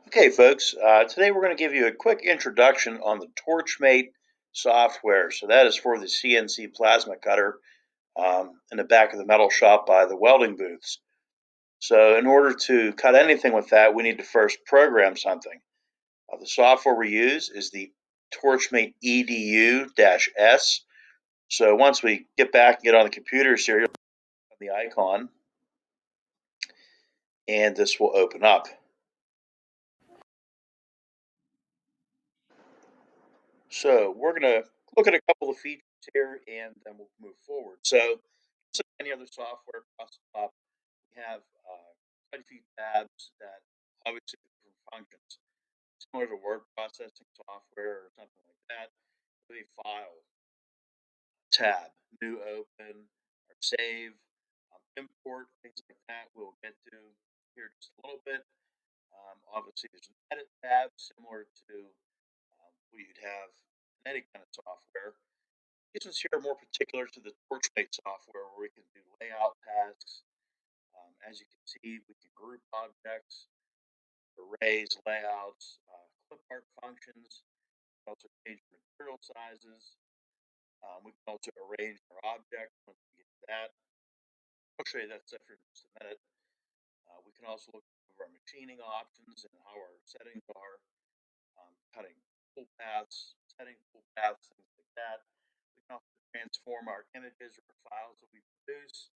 Okay, folks, today we're going to give you a quick introduction on the Torchmate software. So that is for the CNC plasma cutter in the back of the metal shop by the welding booths. So in order to cut anything with that, we need to first program something. The software we use is the Torchmate EDU-S. So once we get back and get on the computer, here, you'll click on the icon, and this will open up. So we're going to look at a couple of features here, and then we'll move forward. So, just like any other software across the top, we have quite a few tabs that obviously do different functions. Similar to word processing software or something like that, the file tab, new, open, or save, import, things like that. We'll get to here just a little bit. Obviously, there's an edit tab similar to what you'd have in any kind of software. These ones here are more particular to the Torchmate software where we can do layout tasks. As you can see, we can group objects, arrays, layouts, clip art functions. We can also change material sizes. We can also arrange our objects once we get to that. I'll show you that stuff here in just a minute. We can also look at our machining options and how our settings are, cutting pull paths, setting pull paths, things like that. We can also transform our images or files that we produce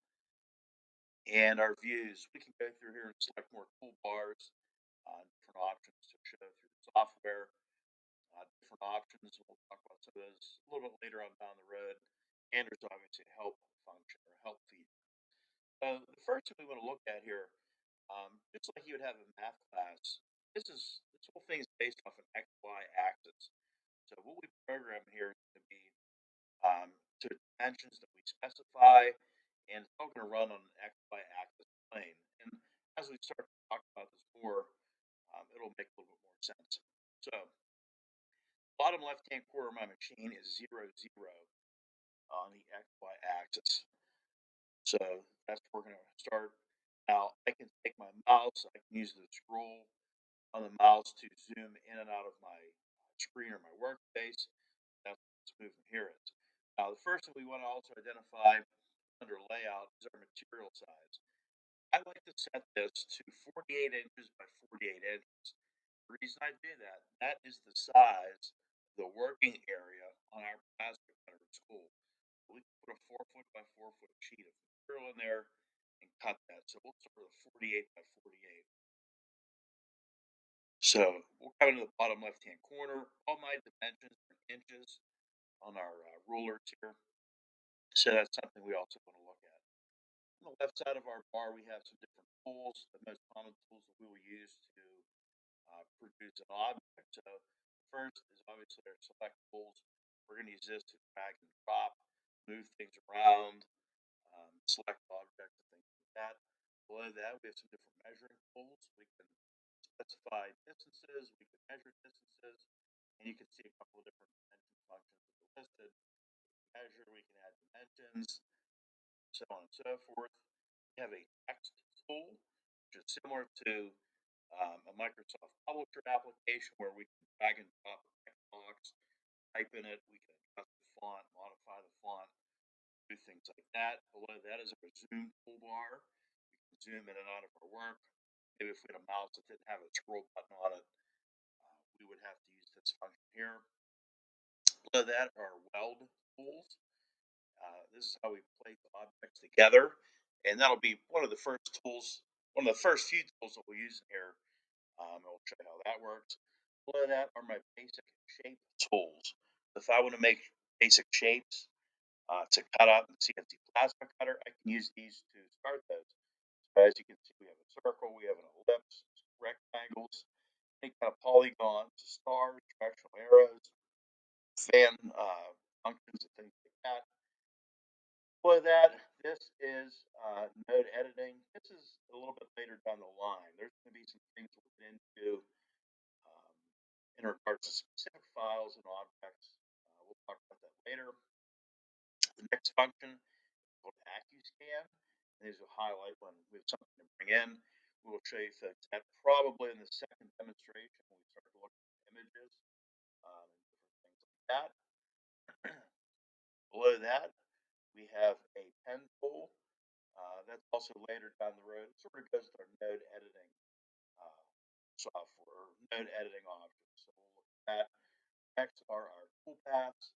and our views. We can go through here and select more toolbars, different options to show through the software, different options. We'll talk about some of those a little bit later on down the road. And there's obviously a help function or help feature. So the first thing we want to look at here, just like you would have in math class, this whole thing is based off an XY axis. So what we program here is going to be to dimensions that we specify, and it's all going to run on an XY axis plane. And as we start to talk about this more, it'll make a little bit more sense. So, bottom left-hand corner of my machine is 0, 0 on the XY axis. So that's where we're going to start. Now, I can take my mouse, I can use the scroll on the mouse to zoom in and out of my screen or my workspace. That's what this movement here is. Now, the first thing we want to also identify under layout is our material size. I like to set this to 48 inches by 48 inches. The reason I do that, that is the size of the working area on our plasma cutter at school. We can put a 4 foot by 4 foot sheet of material in there and cut that. So we'll start with a 48 by 48. So we'll come into the bottom left-hand corner. All my dimensions are in inches on our rulers here. So that's something we also want to look at. On the left side of our bar, we have some different tools. The most common tools that we will use to produce an object. So first is obviously our select tools. We're going to use this to drag and drop, move things around, select objects and things like that. Below that, we have some different measuring tools. We can specify distances, we can measure distances, and you can see a couple of different dimension functions that are listed. Measure, we can add dimensions, so on and so forth. We have a text tool, which is similar to a Microsoft Publisher application where we can drag and drop a text box, type in it, we can adjust the font, modify the font, do things like that. Below that is our zoom toolbar. We can zoom in and out of our work. Maybe if we had a mouse that didn't have a scroll button on it, we would have to use this function here. Below that are weld tools. This is how we place objects together, and that'll be one of the first tools, one of the first few tools that we'll use in here. I'll show you how that works. Below that are my basic shape tools. If I want to make basic shapes to cut out in the CNC plasma cutter, I can use these to start those. So as you can see, we have a circle, we have an ellipse, rectangles, any kind of polygons, stars, directional arrows, fan functions, and things like that. Below that, this is node editing. This is a little bit later down the line. There's going to be some things we'll get into um, in regards to specific files and objects. We'll talk about that later. The next function is called AccuScan. And these will highlight when we have something to bring in. We'll show you folks that probably in the second demonstration when we start to look at images and different things like that. Below that, we have a pen tool. That's also later down the road. It sort of goes with our node editing uh, software, node editing options. So we'll look at that. Next are our toolpaths.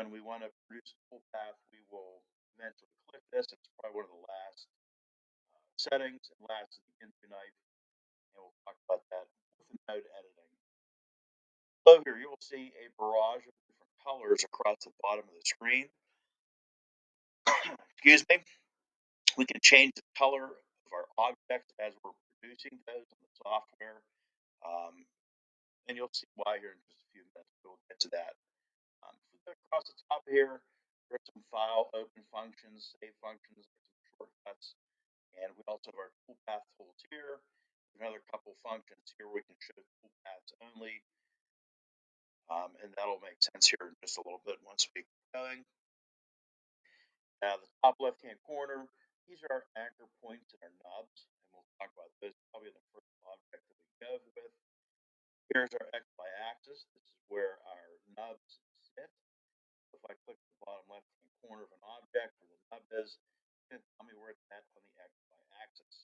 When we want to produce a toolpath, we will eventually click this. It's probably one of the last settings and last is the into knife, and we'll talk about that with the node editing. Below here, you will see a barrage of different colors across the bottom of the screen. Excuse me. We can change the color of our objects as we're producing those in the software. Um, and you'll see why here in just a few minutes. We'll get to that. If we go across the top here, there are some file open functions, save functions, some shortcuts, and we also have our toolpath tools here. Another couple functions here we can show toolpaths only, and that'll make sense here in just a little bit once we get going. Now, the top left-hand corner, these are our anchor points and our nubs, and we'll talk about those probably in the first object that we go with. Here's our X y-axis. This is where our nubs sit. If I click the bottom left-hand corner of an object where the nub is, it's going to tell me where it's at on the X y-axis.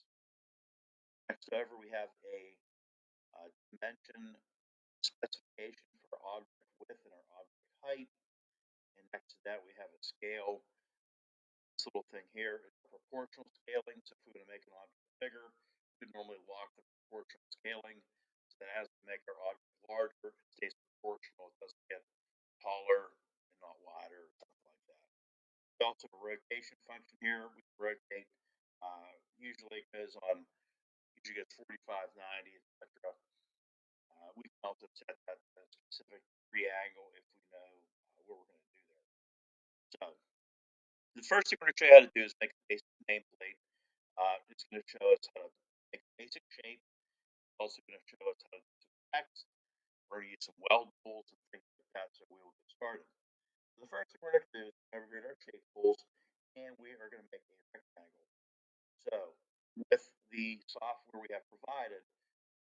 Next over, we have a dimension specification for our object width and our object height. And next to that, we have a scale. This little thing here is proportional scaling. So if we want to make an object bigger, we normally lock the proportional scaling. So that as we make our object larger, it stays proportional. It doesn't get taller and not wider or something like that. We also have a rotation function here. We can rotate. Usually it goes on, usually gets 45, 90, etc. We can also set that to a specific degree angle if we know what we're going to do there. So the first thing we're going to show you how to do is make a basic nameplate. It's going to show us how to make a basic shape. It's also going to show us how to do some text. We're going to use some weld tools and things like that so we will get started. So the first thing we're going to do is come over here to our shape tools, and we are going to make a rectangle. So with the software we have provided,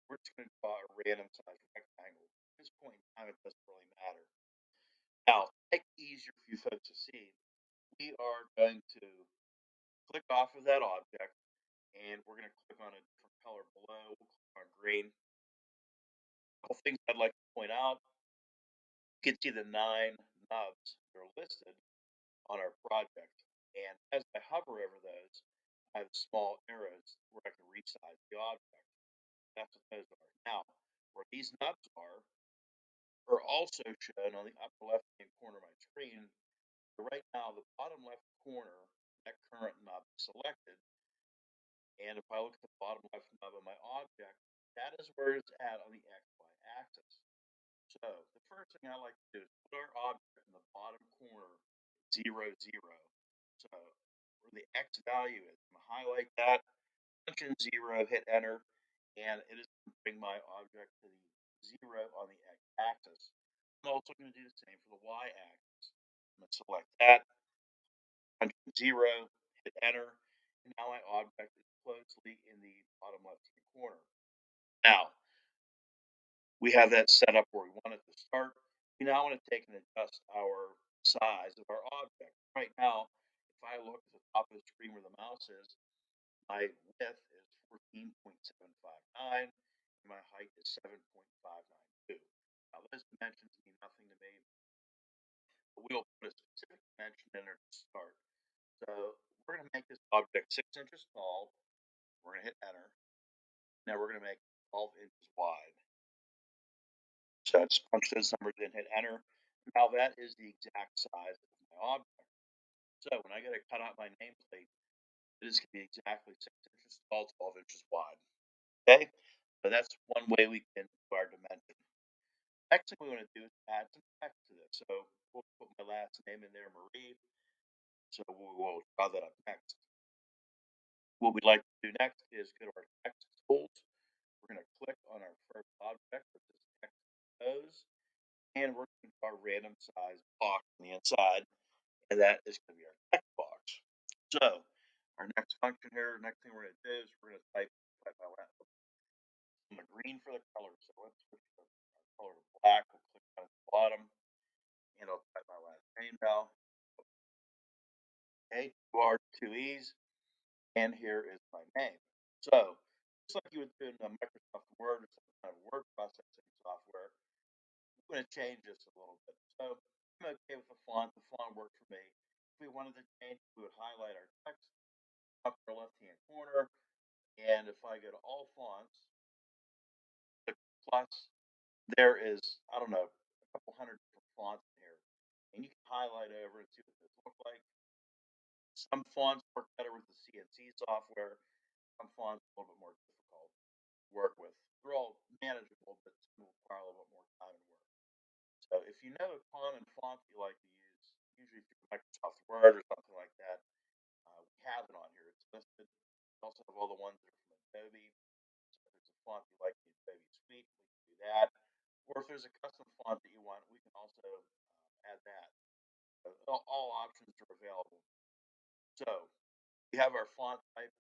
we're just going to draw a random sized rectangle. At this point in time, it doesn't really matter. Now, to make it easier for you folks to see, we are going to click off of that object, and we're going to click on a different color below. We'll click on green. A couple things I'd like to point out. You can see the 9 nubs that are listed on our project. And as I hover over those, I have small arrows where I can resize the object. That's what those are. Now, where these nubs are also shown on the upper left-hand corner of my screen. So right now, the bottom left corner, that current nub is selected. And if I look at the bottom left nub of my object, that is where it's at on the XY axis. So the first thing I like to do is put our object in the bottom corner, 0, 0. So where the X value is, I'm going to highlight that, punch in 0, hit enter, and it is going to bring my object to the 0 on the X axis. I'm also going to do the same for the Y axis. I'm going to select that, punch in 0, hit enter, and now my object is closely in the bottom left hand corner. Now, we have that set up where we want it to start. We now want to take and adjust our size of our object. Right now, if I look at the top of the screen where the mouse is, my width is 14.759 and my height is 7.592. Now, those dimensions mean nothing to me, but we'll put a specific dimension in there to start. So we're going to make this object 6 inches tall. We're going to hit enter. Now we're going to make 12 inches wide. So I just punch those numbers in, hit enter. Now that is the exact size of my object. So when I go to cut out my nameplate, it is going to be exactly 6 inches tall, 12 inches wide. Okay, so that's one way we can do our dimension. Next thing we want to do is add some text to this. So we'll put my last name in there, Marie. So we'll draw that up next. What we'd like to do next is go to our text tools. We're going to click on our first object, which is text pose, and we're going to draw a random size box on the inside, and that is going to be our text box. So our next function here, next thing we're going to do is we're going to type Type my last on the green for the color. So let's switch the color to black. We'll click down at the bottom, and I'll type my last name now. Okay, two R's, two E's, and here is my name. So just like you would do in Microsoft Word or some kind of word processing software, I'm going to change this a little bit. So I'm okay with the font. The font worked for me. If we wanted to change, we would highlight our text upper left-hand corner, and if I go to all fonts, click plus, there is, I don't know, a couple hundred different fonts in here. And you can highlight over and see what those look like. Some fonts work better with the CNC software. Some fonts are a little bit more difficult to work with. They're all manageable, but some require a little bit more time and work. So if you know a common font that you like to use, usually through Microsoft Word or something like that, we have it on here. It's listed. We also have all the ones that are from Adobe. So if there's a font you like the Adobe suite, we can do that. Or if there's a custom font that you want, we can also add that. So all options are available. So we have our font type,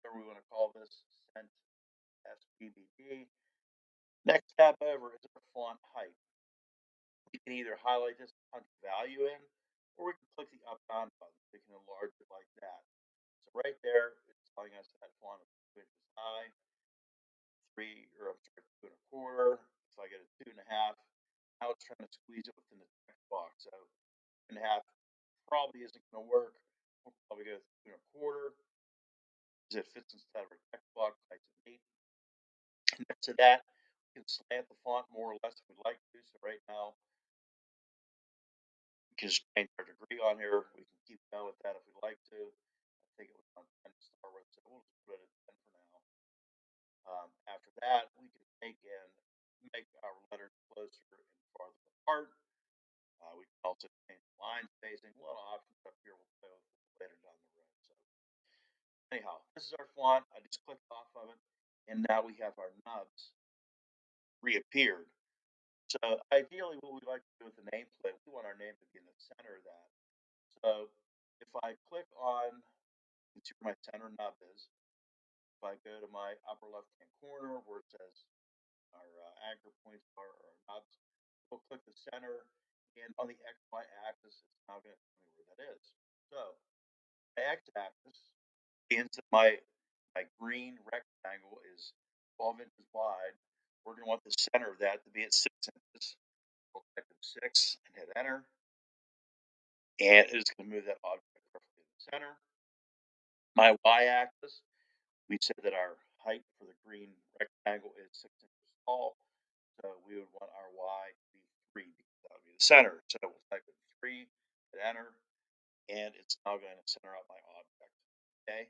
whatever we want to call this, sent SPBD. Next tab over is our font height. We can either highlight this and punch value in, or we can click the up down button. We can enlarge it like that. So right there, it's telling us that font is 2 inches high, or I'm sorry, two and a quarter. If I get a two and a half, now it's trying to squeeze it within the text box. So two and a half probably isn't going to work. We'll probably go two and a quarter because it fits inside of our text box nice and neat. Next to that, we can slant the font more or less if we'd like to. So right now, we can just change our degree on here. We can keep going with that if we'd like to. I think it was on 10 to start with, so we'll just put it at 10 for now. After that, we can make our letters closer and farther apart. We can also change the line spacing. A lot of options up here we'll play with later down the road. So anyhow, this is our font. I just clicked off of it, and now we have our nubs reappeared. So ideally, what we like to do with the nameplate, we want our name to be in the center of that. So if I click on, you can see where my center nub is. If I go to my upper left-hand corner where it says our anchor points are our nubs, we'll click the center, and on the XY axis, it's now going to tell me where that is. So my X axis means that my green rectangle is 12 inches wide. We're going to want the center of that to be at 6 inches. We'll type in 6 and hit enter, and it's going to move that object perfectly in the center. My Y axis, we said that our height for the green rectangle is 6 inches tall. So we would want our Y to be 3 because that would be the center. So we'll type in 3, hit enter, and it's now going to center out my object. Okay.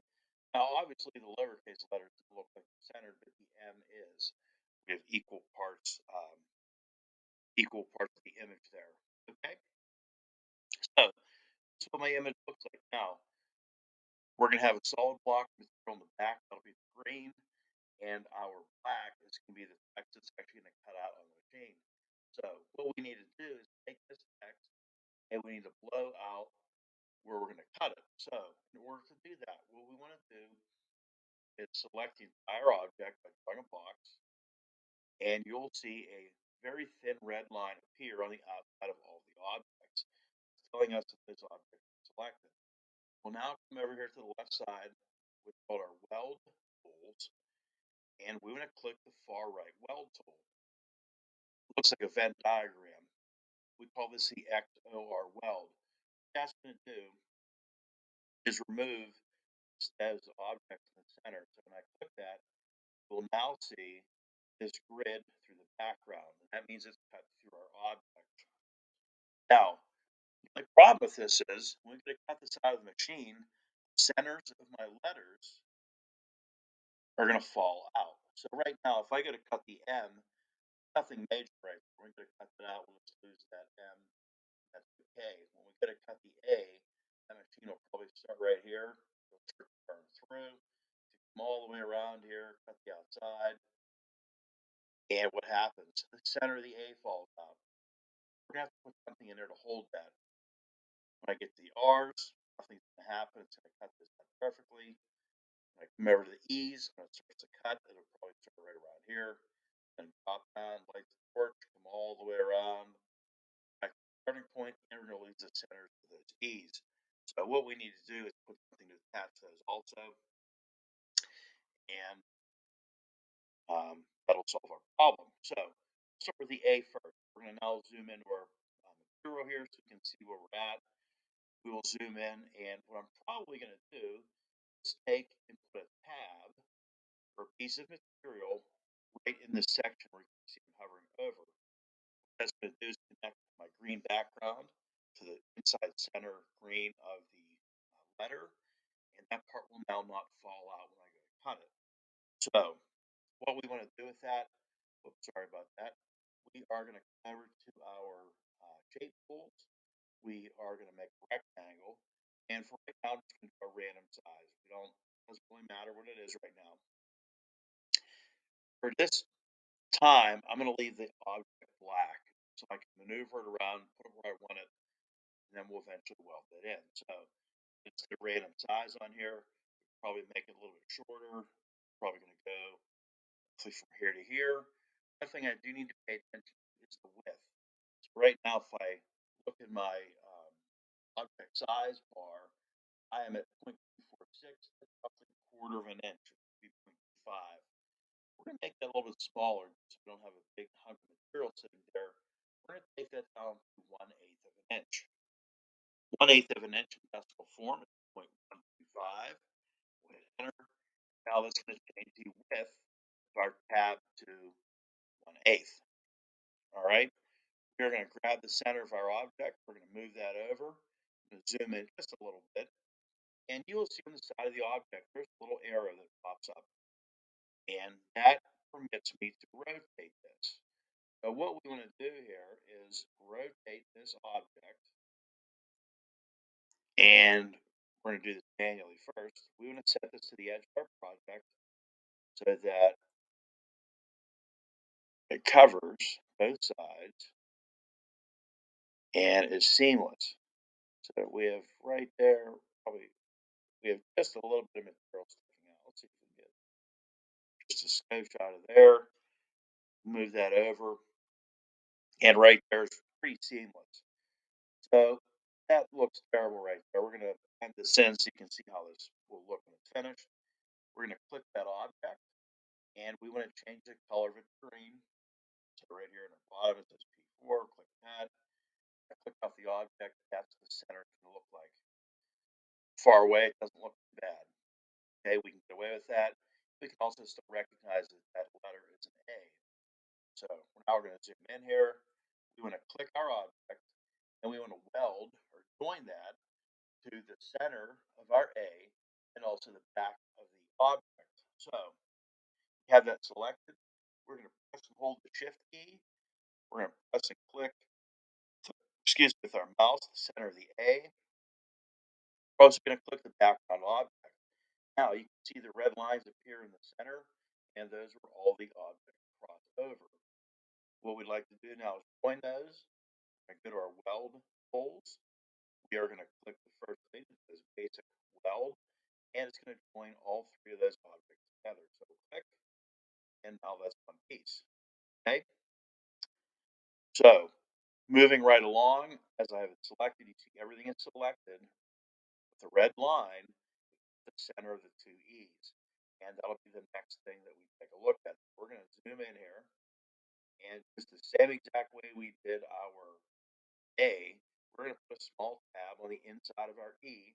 Now, obviously, the lowercase letters look like the center, but the M is. We have equal parts of the image there. Okay. So this is what my image looks like now. We're going to have a solid block material on the back. That'll be the green, and our black is going to be the text that's actually going to cut out on the machine. So what we need to do is take this text and we need to blow out where we're going to cut it. So in order to do that, what we want to do is select the entire object by drawing a box, and you'll see a very thin red line appear on the outside of all the objects, telling us that this object is selected. We'll now come over here to the left side, which is called our weld tools, and we want to click the far right weld tool. It looks like a Venn diagram. We call this the XOR weld. What that's going to do is remove those objects in the center. So when I click that, we'll now see this grid through the background. And that means it's cut through our object. Now, the problem with this is when we cut this out of the machine, centers of my letters are going to fall out. So right now, if I go to cut the M, nothing major right there. We're going to cut it out. We'll just lose that M. That's okay. When we go to cut the A, that machine will probably start right here. It'll start to burn through. Come all the way around here, cut the outside. And what happens? The center of the A falls out. We're going to have to put something in there to hold that. When I get to the R's, nothing's going to happen. It's going to cut this out perfectly. I come over to the E's, when it starts to cut, it'll probably start right around here. And drop down, light the torch, come all the way around back to the starting point, and we're going to lose the centers of those E's. So what we need to do is put something to attach those also, and that'll solve our problem. So let's start with the A first. We're going to now zoom into our material here so you can see where we're at. We will zoom in, and what I'm probably going to do is take and put a tab or a piece of material right in this section where you can see I'm hovering over. What that's going to do is connect my green background to the inside center green of the letter, and that part will now not fall out when I go to cut it. So what we want to do with that, oops, sorry about that. We are going to come over to our shape tools. We are going to make a rectangle. And for right now, I'm just going to do a random size. We don't, doesn't really matter what it is right now. For this time, I'm going to leave the object black so I can maneuver it around, put it where I want it, and then we'll eventually weld it in. So it's the random size on here. Probably make it a little bit shorter. Probably going to go from here to here. One thing I do need to pay attention to is the width. So right now, if I look at my object size bar, I am at 0.246. That's roughly a quarter of an inch, or 0.25. We're going to make that a little bit smaller so we don't have a big hunk of material sitting there. We're going to take that down to 1/8 of an inch. 1/8 of an inch in decimal form is 0.125. We'll hit enter. Now that's going to change the width of our tab to 1/8. All right. We're going to grab the center of our object. We're going to move that over. I'm going to zoom in just a little bit. And you will see on the side of the object, there's a little arrow that pops up. And that permits me to rotate this. So what we want to do here is rotate this object. And we're going to do this manually first. We want to set this to the edge of our project so that it covers both sides and is seamless. So we have right there, probably we have just a little bit of material sticking out. Let's see if we can get just a snapshot of there. Move that over, and right there is pretty seamless. So that looks terrible right there. We're going to end this in so you can see how this will look when it's finished. We're going to click that object, and we want to change the color of it to green. So right here in the bottom it says P4. Click that. I click off the object. That's the center it's going to look like. Far away, it doesn't look too bad. Okay, we can get away with that. We can also still recognize that that letter is an A. So now we're going to zoom in here. We want to click our object, and we want to weld or join that to the center of our A and also the back of the object. So we have that selected. We're going to press and hold the Shift key. We're going to press and click, excuse me, with our mouse, the center of the A. We're also going to click the background object. Now you can see the red lines appear in the center, and those are all the objects crossed over. What we'd like to do now is join those. We're going to go to our weld holes. We are going to click the first thing that says basic weld, and it's going to join all three of those objects together. So click, and now that's one piece. Okay. So moving right along, as I have it selected, you see everything is selected with the red line, the center of the two E's. And that'll be the next thing that we take a look at. We're going to zoom in here, and just the same exact way we did our A, we're going to put a small tab on the inside of our E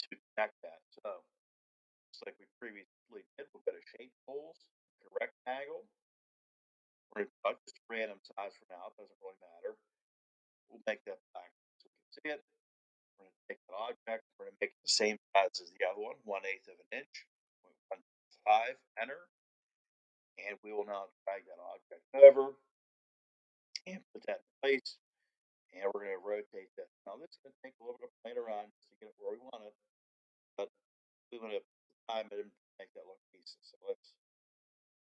to connect that. So, just like we previously did, we'll go to shape tools, a rectangle. We're going to touch just random size for now, it doesn't really matter. We'll make that black so we can see it. We're going to take that object, we're going to make it the same size as the other one, 1/8 of an inch, 0.15, enter. And we will now drag that object over and put that in place. And we're going to rotate that. Now this is going to take a little bit of playing around just to get it where we want it, but we want to time it and make that look decent. So let's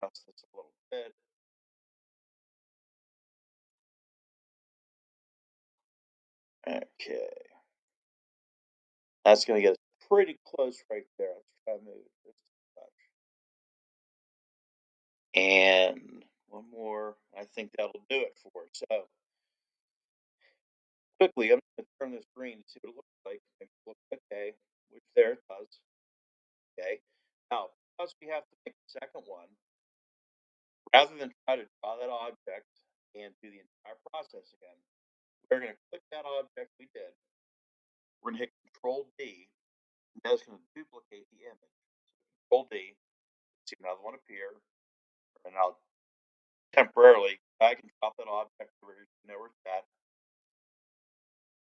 adjust this a little bit. Okay, that's going to get us pretty close right there. Let's try to move it just a touch. And one more. I think that'll do it for it. So quickly, I'm going to turn this green to see what it looks like. Make it look okay, which there it does. Okay. Now, because we have to make the second one, rather than try to draw that object and do the entire process again, we're going to click that object we did. We're going to hit Control D, and that's going to duplicate the image. Control D, see another one appear, and I'll temporarily I can drop that object over here, you know where it's at.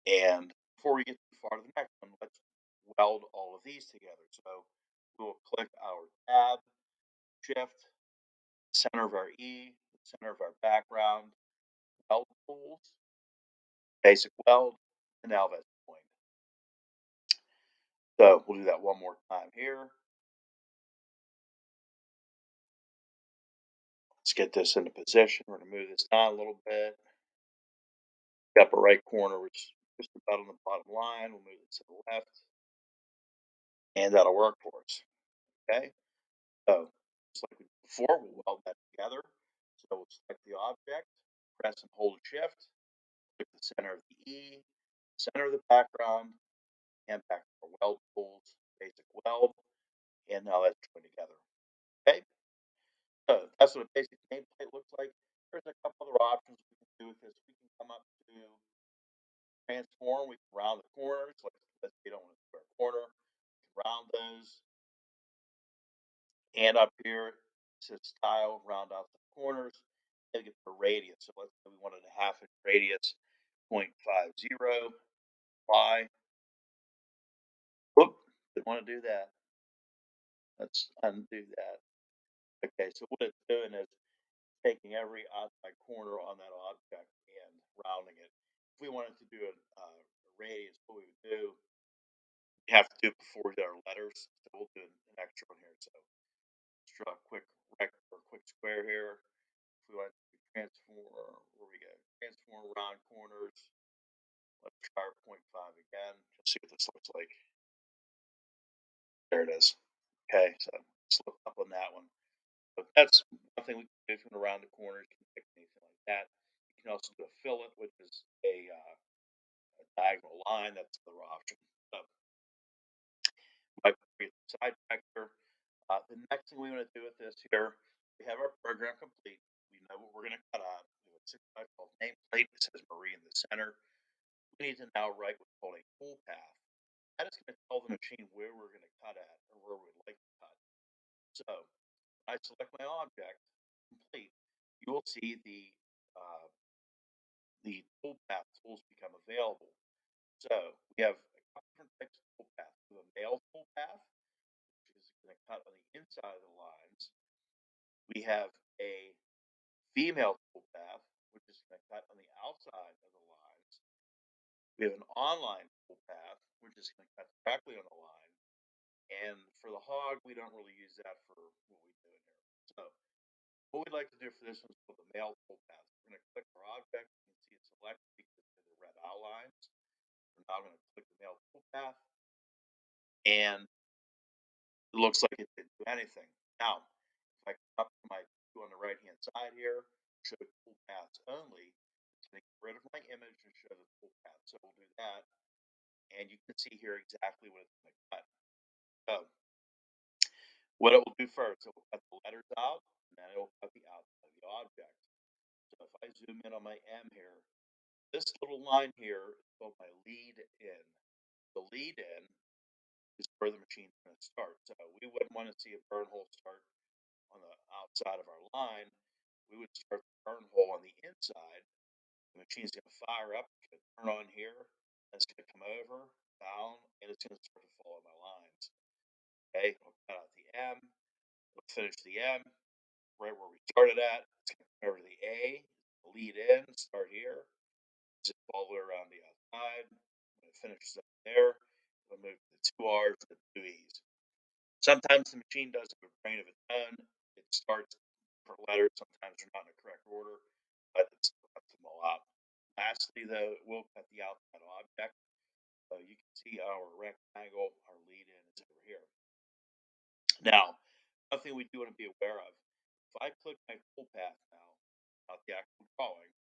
And before we get too far to the next one, let's weld all of these together. So we'll click our tab, shift, center of our E, center of our background, weld tools, basic weld, and now that's point. So we'll do that one more time here. Let's get this into position. We're going to move this down a little bit. The upper right corner, which is just about on the bottom line. We'll move it to the left, and that'll work for us. Okay. So just like we did before, we'll weld that together. So we'll select the object, press and hold shift, click the center of the E, center of the background, and back to our weld tools, basic weld, and now that's joined together. Okay. So that's what a basic nameplate looks like. There's a couple other options we can do with this. We can come up to transform. We can round the corners. Like let's say you don't want a square corner. We can round those. And up here it says style, round out the corners. And get the radius. So let's say we wanted a half inch radius, 0.50. Y. Whoop, didn't want to do that. Let's undo that. Okay, so what it's doing is taking every outside corner on that object and rounding it. If we wanted to do a radius, what we would do, we have to do it before we do our letters. So we'll do an extra one here. So let's draw a quick rect or a quick square here. If we want to transform, where we go, transform round corners. Let's try our 0.5 again. Let's see what this looks like. There it is. Okay, so let's look up on that one. So that's one thing we can do from around the corners. You can pick anything like that. You can also do a fillet, which is a diagonal line. That's another option. So, like create the side vector. The next thing we want to do with this here, we have our program complete. We know what we're going to cut out. We have a 6x12 nameplate. It says Marie in the center. We need to now write what's called a tool path. That is going to tell the machine where we're going to cut at or where we'd like to cut. So when I select my object complete, you will see the toolpath tools become available. So we have a couple different types of toolpaths. We have a male toolpath, which is going to cut on the inside of the lines. We have a female toolpath, which is going to cut on the outside of the lines. We have an online toolpath, which is going to cut directly on the line. And for the hog, we don't really use that for what we do in here. So what we'd like to do for this one is put the male toolpath. We're going to click our object. You can see it's selected because of the red outlines. We're now going to click the male toolpath, and it looks like it didn't do anything. Now, if I come up to my two on the right hand side here, show toolpaths only, it's going to get rid of my image and show the toolpath. So we'll do that, and you can see here exactly what it's going to cut. So what it will do first, it will cut the letters out, and then it will cut the outside of the object. So if I zoom in on my M here, this little line here is called my lead in. The lead in is where the machine's going to start. So we wouldn't want to see a burn hole start on the outside of our line. We would start the burn hole on the inside. The machine's going to fire up, it's going to turn on here, and it's going to come over, down, and it's going to start to follow my lines. Okay, we'll cut out the M, we'll finish the M right where we started at. It's going to come over to the A, lead in, start here, zip all the way around the outside. When it finishes up there, we'll move to the two R's and the two E's. Sometimes the machine does have a brain of its own. It starts for letters. Sometimes they're not in the correct order, but it still cuts them all out. Lastly, though, it will cut the outside object. So you can see our rectangle, our lead in is over here. Now, another thing we do want to be aware of, if I click my toolpath now, not the actual drawing,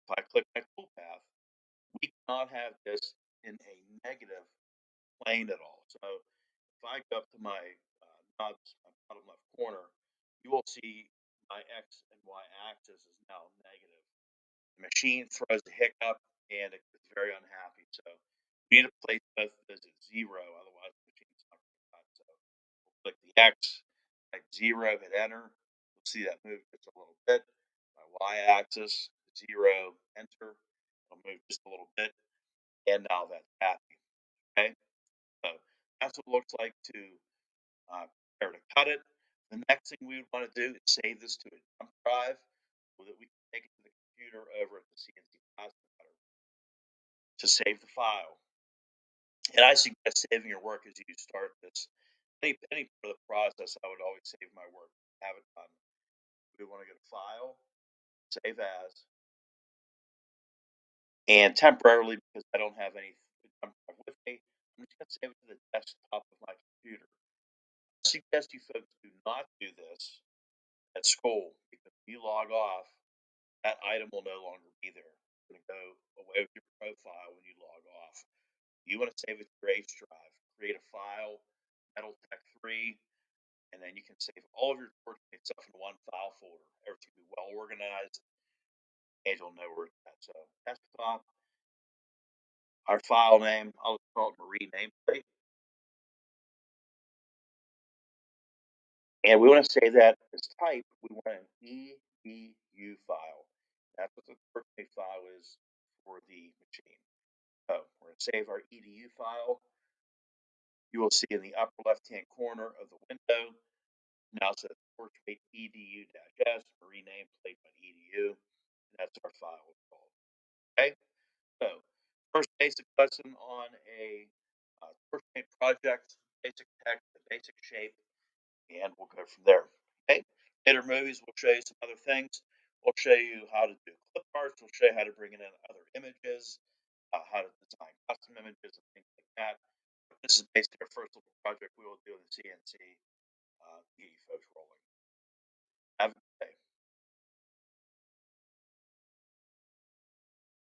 if I click my toolpath, we cannot have this in a negative plane at all. So if I go up to my nubs, my bottom left corner, you will see my X and Y axis is now negative. The machine throws a hiccup and it gets very unhappy. So we need to place both of those at zero, otherwise the machine's not going to cut. So we'll click the X, type zero, hit enter. You'll see that move just a little bit. My Y axis, zero, enter. It'll move just a little bit. And now that's happy. Okay. So that's what it looks like to prepare to cut it. The next thing we would want to do is save this to a jump drive so that we can take it to the computer over at the CNC plasma cutter to save the file. And I suggest saving your work as you start this. Any part of the process, I would always save my work, have it done. We want to go to File, Save As, and temporarily, because I don't have any jump drive with me, I'm just going to save it to the desktop of my computer. I suggest you folks do not do this at school because when you log off, that item will no longer be there. It's going to go away with your profile when you log off. You want to save it to your H drive, create a file, Metal Tech 3, and then you can save all of your Torchmate stuff in one file folder. Everything will be well organized, and you'll know where it's at. So, desktop, our file name, I'll just call it Marine Nameplate. And we want to save that as type. We want an EDU file. That's what the Torchmate file is for the machine. So we're going to save our EDU file. You will see in the upper left-hand corner of the window, now says Torchmate edu-s, marine nameplate.edu, and that's our file called. Okay, so first basic lesson on a Torchmate project, basic text, the basic shape, and we'll go from there. Okay, later movies we'll show you some other things. We'll show you how to do clip arts. We'll show you how to bring in other images, how to design custom images and things like that. This is basically our first little project we will do in the CNC. Get you folks rolling.